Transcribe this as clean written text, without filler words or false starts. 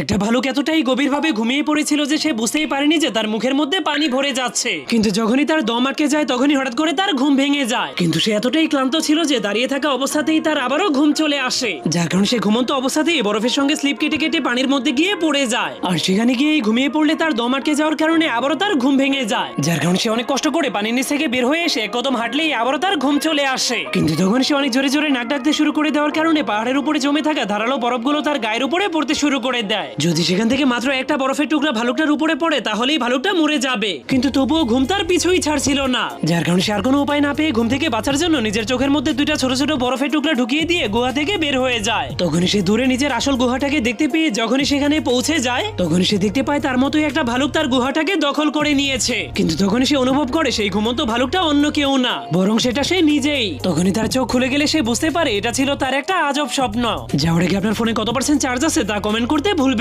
একটা ভালুক এতটাই গভীরভাবে ঘুমিয়ে পড়েছিল যে সে বুঝতেই পারেনি যে তার মুখের মধ্যে পানি ভরে যাচ্ছে, কিন্তু যখনই তার দম আটকে যায় তখনই হঠাৎ করে তার ঘুম ভেঙে যায়। কিন্তু সে এতটাই ক্লান্ত ছিল যে দাঁড়িয়ে থাকা অবস্থাতেই তার আবারও ঘুম চলে আসে, যার কারণে সে ঘুমন্ত অবস্থাতেই বরফের সঙ্গে স্লিপ কেটে কেটে পানির মধ্যে গিয়ে পড়ে যায়। আর সেখানে গিয়ে ঘুমিয়ে পড়লে তার দম আটকে যাওয়ার কারণে আবারও তার ঘুম ভেঙে যায়, যার কারণে সে অনেক কষ্ট করে পানির নিচ থেকে বের হয়ে এসে কদম হাঁটলেই আবারও তার ঘুম চলে আসে। কিন্তু তখন সে অনেক জোরে জোরে নাক ডাকতে শুরু করে দেওয়ার কারণে পাহাড়ের উপরে জমে থাকা ধারালো বরফগুলো তার গায়ের উপরে পড়তে শুরু করে দেয়। যদি সেখান থেকে মাত্র একটা বরফের টুকরা ভালুকটার উপরে পড়ে তাহলেই ভালুকটা মরে যাবে, কিন্তু তবুও ঘুম তার পিছুই ছাড়ছিল না, যার কারণে সে আর কোনো উপায় না পেয়ে ঘুম থেকে বাঁচার জন্য নিজের চোখের মধ্যে দুইটা ছোট ছোট বরফের টুকরা ঢুকিয়ে দিয়ে গুহা থেকে বের হয়ে যায়। তখনই সে দূরে নিজের আসল গুহাটাকে দেখতে পেয়ে যখনই সেখানে পৌঁছে যায় তখনই সে দেখতে পায় তার মতোই একটা ভালুক তার গুহাটাকে দখল করে নিয়েছে। কিন্তু তখনই সে অনুভব করে সেই ঘুমন্ত ভালুকটা অন্য কেউ না, বরং সেটা সে নিজেই। তখনই তার চোখ খুলে গেলে সে বুঝতে পারে এটা ছিল তার একটা আজব স্বপ্ন। যাওয়ার আগে আপনার ফোনে কত % চার্জ আছে তা কমেন্ট করতে ভুলবেন